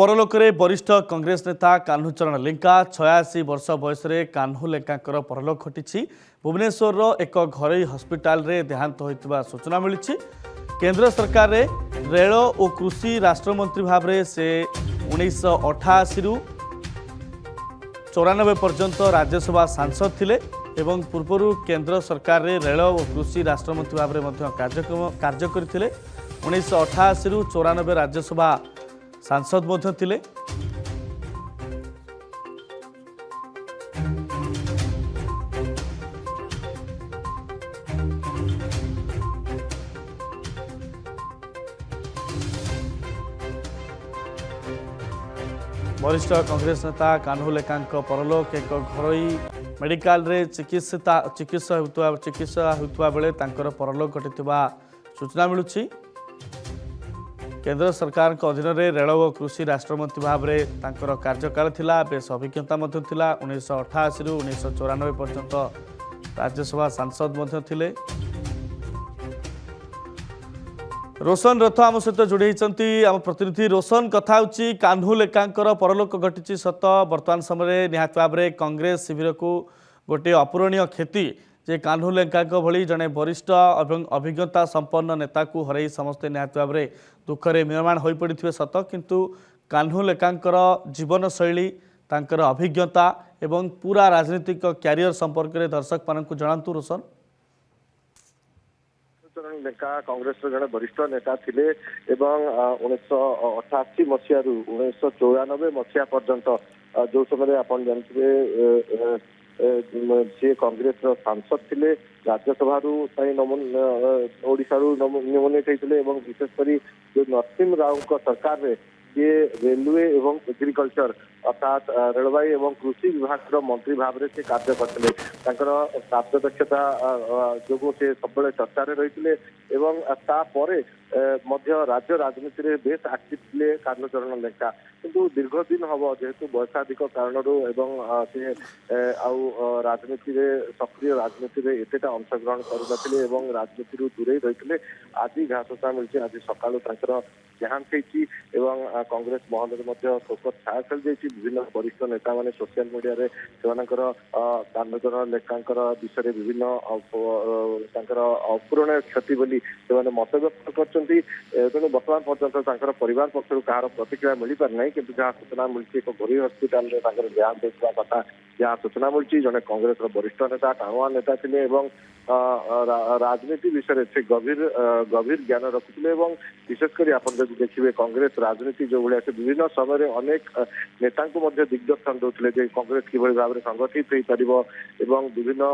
परलोकरे वरिष्ठ कांग्रेस नेता कान्हूचरण लेंका 86 वर्ष बयस कान्हू लेंका परलोक घटी भुवनेश्वर एक घरोई हस्पिटाल रे देहांत होइतिबा सूचना मिली। केंद्र सरकार रे रेल और कृषि राष्ट्रमंत्री भाव में से 1988 रु 94 पर्यंत राज्यसभा सांसद थिले एवं पूर्व केंद्र सरकार रे रेल और कृषि राष्ट्रमंत्री भाव में कार्य करथिले। 1988 रु 94 राज्यसभा सांसद मध्य थिले। वरिष्ठ कांग्रेस नेता कान्हू लेंका परलोक एक घरोई मेडिकल रे चिकित्सा होता बेले परलोक घटी सूचना मिलुछि। केंद्र सरकार अधीन में रेल और कृषि राष्ट्रमंत्री भाव में कार्यकाल थिला, बेस अभिज्ञता थिला। 1988 रु 1994 पर्यंत राज्यसभा सांसद मध्य थिले। रोशन रथ आम सहित जोड़ी आम प्रतिनिधि रोशन कथा होची कान्हू लेंका परलोक घटी सत वर्तमान समय निहात भाव में कांग्रेस शिविर को गोटे अपूरणीय क्षति जे कान्हू लेंका भली जड़े वरिष्ठ और अभिज्ञता संपन्न नेता को हरई समस्ते निहात भाव में दुखरे म्रियमाण हो पड़े सत, किंतु कान्हू लेंका जीवन शैली तांकर अभिज्ञता एवं पूरा राजनीतिक क्यारियर संपर्क में दर्शक मान जनातु। रोशन लेंका कांग्रेस जड़े वरिष्ठ नेता थिले एवं 1988 मसीह 1994 मसीहा पर्यंत जो समय आप जानते सी कांग्रेस सांसद थिले। राज्यसभा ओडिशा नोमिनेट होते विशेषकर जो नरसिंह राव सरकार में ये रेलवे एवं एग्रीकल्चर अर्थात रेलवाई एवं कृषि विभाग मंत्री भाव में से कार्य करते कार्यदक्षता जो से सब चर्चा रही राज्य राजनीति में बेस एक्टिव थे कान्हूचरण लेंका, किंतु दीर्घ दिन हम जेहेतु वयसाधिक कारण से राजनीति सक्रिय राजनीति में एतेटा अंशग्रहण करते राजनीति दूरे रही। आज जहाँ सूचना मिली आज सकाल देहांत होती कांग्रेस महल में शोक छाया खेल जाइए। विभिन्न वरिष्ठ नेता मैंने सोशल मीडिया रे कान्हूचरण लेंका विषय विभिन्न अपूरणीय क्षति बोली मत व्यक्त कर तेणु बर्तमान पर्यटन परिवार पक्ष कहार प्रतिक्रिया मिल पारना, किंतु जहाँ सूचना मिली एक घरोई हस्पिटाल देहांत होता कथा जहाँ सूचना मिली जड़े कांग्रेस वरिष्ठ नेता टाणुआ नेता थे राजनीति विषय से गभीर ज्ञान रखुले। विशेषकर आप देखिए कांग्रेस राजनीति जो भाया से विभिन्न समय अनेक नेता दिग्दर्शन दूसरे कांग्रेस किभली भाव में संगठित हो पार विभिन्न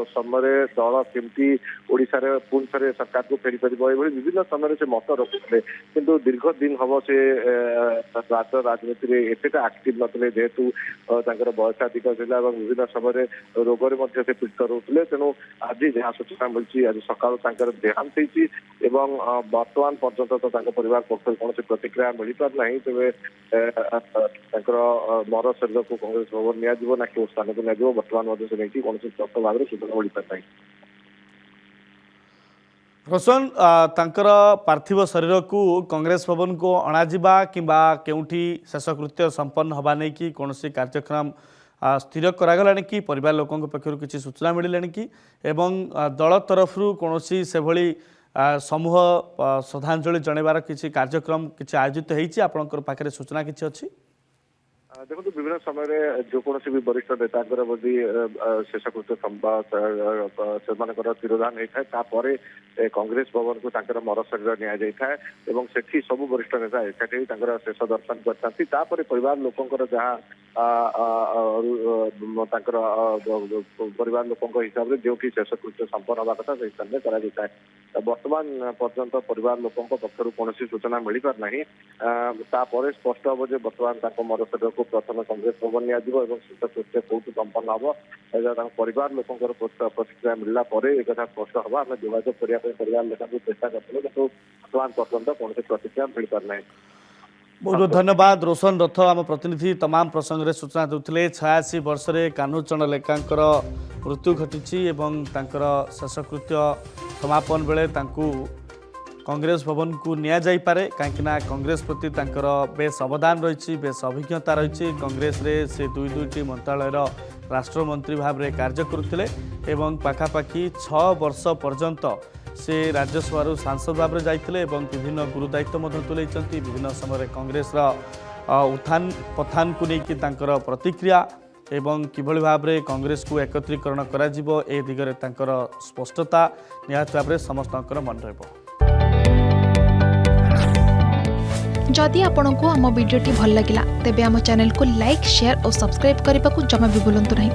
समय दल केमती ओडिशा रे पुणी थे सरकार को फेरी पार विभिन्न समय से मत रखुले, किंतु दीर्घ दिन हम से राज्य राजनीति में एतेटा एक्टिव नथिले जेहेतु बयसाधिक विभिन्न समय रोग से पीड़ित रोते। तेणु आज जहाँ सूचना मिली आज सका देहांत होती वर्तमान पर्यंत तो परिवार पक्ष कौन प्रतिक्रिया मिल पारना, तेज मर शरीर को कांग्रेस भवन निया ना कि स्थान को निया वर्तमान से नहीं कौन स्पष्ट भाव में सूचना मिल पारना। रोशन तांकर पार्थिव शरीर को कांग्रेस भवन को अणाजिबा किंबा केउठी शेषकृत्य संपन्न हवा नहीं कि कौन कार्यक्रम स्थिर करागलानी कि परिवार लोकों पक्षर किसी सूचना मिललानी कि एवं दल तरफ कौन से भली समूह श्रद्धांजलि जनवार किसी कार्यक्रम किसी आयोजित होती आपंकर पाखे सूचना किसी अच्छी? देखो विभिन्न समय जो कौन भी वरिष्ठ नेता शेषकृत्य से तिरोधान होता है कांग्रेस भवन को मर शरीर नि जाए से सब वरिष्ठ नेता एकाठी शेष दर्शन करते परिवार लोकंर जहाँ परिवार लोकों हिसाब से जो कि शेषकृत्य संपन्न होगा कथा से स्थान में कराए। वर्तमान पर्यंत परिवार लोकों पक्षर कौन सूचना मिल पारना, स्पष्ट हम जो वर्तमान मर शरीर को प्रथम कांग्रेस भवन निया शेषकृत्य कौट संपन्न हम परिवार लोकों प्रतिक्रिया मिलला एक स्पष्ट हम आम जोगाजोग करने परिवार लोगों चेषा करते वर्तमान पर्यंत कौन प्रतिक्रिया मिल पारना। बहुत बहुत धन्यवाद रोशन रथ आम प्रतिनिधि तमाम प्रसंग में सूचना देते। 86 वर्ष कान्हूचरण लेंका मृत्यु घटी शेषकृत्य समापन बेले कांग्रेस भवन को निया जाई पारे कहीं कांग्रेस प्रति तांकर बेस अवदान रही बेस अभिज्ञता रही कांग्रेस रे से दुईटी मंत्रालय राष्ट्रमंत्री भाव में कार्य करुले एवं पाखापाखि 6 वर्ष पर्यंत से राज्यसभा सांसद भाव में जाते विभिन्न गुरुदायित्व तुले विभिन्न समय कांग्रेस उत्थान पथान को लेकिन तांकर प्रतिक्रिया एवं किभଳି भाବରେ कांग्रेस को एकत्रीकरण करा जिवो ए दिगरे तांकर स्पष्टता निहात भाବରେ समस्तଙ୍କର मन रहबो। जदि आपंक आम भिडी भल लगा तेब आम चैनल को लाइक शेयर और सब्सक्राइब करने को जमा भी भूलु नहीं।